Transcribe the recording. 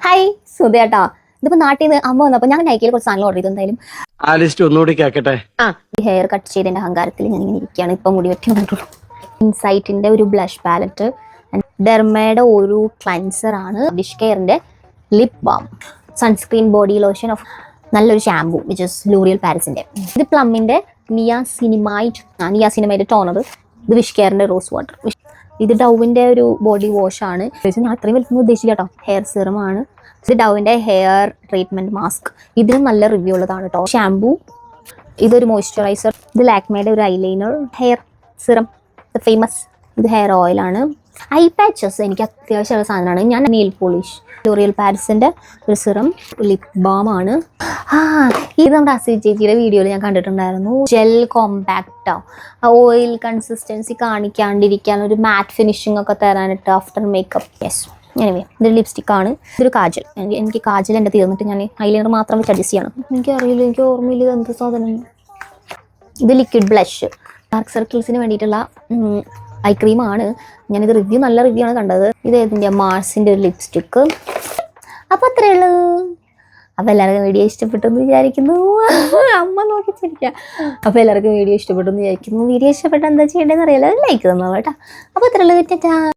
Hi സുധേട്ടാ, ഇതിപ്പോ നാട്ടിൽ നിന്ന് അമ്മ വന്നപ്പോ ഞാൻ നൈക്കയിൽ കുറച്ച് സാധനം ഓർഡർ ചെയ്തു. എന്തായാലും ഹെയർ കട്ട് ചെയ്തതിന്റെ അഹങ്കാരത്തിൽ ഞാൻ ഇങ്ങനെ ഇരിക്കുകയാണ്. ഇപ്പൊ മുടി വെട്ടി വന്നിട്ടുള്ളൂ. ഇൻസൈറ്റിന്റെ ഒരു ബ്ലഷ് പാലറ്റ്, ഡെർമയുടെ ഒരു ക്ലൻസർ ആണ്, ഡിഷ് കെയറിന്റെ lip balm, sunscreen, body lotion, of നല്ലൊരു ഷാംപൂ വിച്ച് ഇസ് ലോറിയൽ പാരിസിന്റെ. ഇത് പ്ലമ്മിന്റെ നിയാസിനിമൈഡ് ടോണർ, ഇത് വിഷ് കെയറിന്റെ റോസ് വാട്ടർ, ഇത് ഡൗവിന്റെ ഒരു ബോഡി വാഷ് ആണ്. ഞാൻ അത്രയും വലിപ്പം ഉദ്ദേശിച്ചില്ല കേട്ടോ. ഹെയർ സിറം ആണ്. ഇത് ഡൗവിന്റെ ഹെയർ ട്രീറ്റ്മെന്റ് മാസ്ക്, ഇതിനും നല്ല റിവ്യൂ ഉള്ളതാണ് കേട്ടോ. ഷാംപൂ, ഇതൊരു മോയ്സ്ചറൈസർ, ഇത് ലാക്മേയുടെ ഒരു ഐലൈനർ, ഹെയർ സിറം, ഇത് ഫേമസ്, ഇത് ഹെയർ ഓയിൽ ആണ്. ഐ പാച്ചസ് എനിക്ക് അത്യാവശ്യമുള്ള സാധനമാണ്. ഞാൻ നെയിൽ പോളിഷ്, ലോറിയൽ പാരിസിന്റെ ഒരു സിറം, ലിപ് ബാം ആണ്. ഇത് നമ്മുടെ അസി ചേച്ചിയുടെ വീഡിയോയിൽ ഞാൻ കണ്ടിട്ടുണ്ടായിരുന്നു. ജെൽ കോമ്പാക്റ്റോ, ഓയിൽ കൺസിസ്റ്റൻസി കാണിക്കാണ്ടിരിക്കാൻ ഒരു മാറ്റ് ഫിനിഷിംഗ് ഒക്കെ തരാനിട്ട് ആഫ്റ്റർ മേക്കപ്പ്. യെസ്, എനിവേ ഇതൊരു ലിപ്സ്റ്റിക് ആണ്. ഇതൊരു കാജൽ. എനിക്ക് കാജൽ എൻ്റെ തീർന്നിട്ട് ഞാൻ ഐലൈനർ മാത്രം വെച്ച് അഡ്ജസ്റ്റ് ചെയ്യണം. എനിക്കറിയില്ല, എനിക്ക് ഓർമ്മയില്ല ഇത് എന്ത് സാധനം. ഇത് ലിക്വിഡ് ബ്ലഷ്, ഡാർക്ക് സർക്കിൾസിന് വേണ്ടിയിട്ടുള്ള ഐ ക്രീമാണ്. ഞാനിത് നല്ല റിവ്യൂ ആണ് കണ്ടത്. ഇത് ഏതിൻ്റെ, മാർസിൻ്റെ ഒരു ലിപ്സ്റ്റിക്ക്. അപ്പോൾ അത്രയേ ഉള്ളൂ. അപ്പോൾ എല്ലാവർക്കും വീഡിയോ ഇഷ്ടപ്പെട്ടെന്ന് വിചാരിക്കുന്നു. അമ്മ നോക്കി ചിരിക്കുക. അപ്പോൾ എല്ലാവർക്കും വീഡിയോ ഇഷ്ടപ്പെട്ടെന്ന് വിചാരിക്കുന്നു. വീഡിയോ ഇഷ്ടപ്പെട്ട എന്താ ചെയ്യേണ്ടതെന്ന് അറിയാലോ, ലൈക്ക് തന്നോ കേട്ടോ. അപ്പോൾ അത്രയേ ഉള്ളൂ.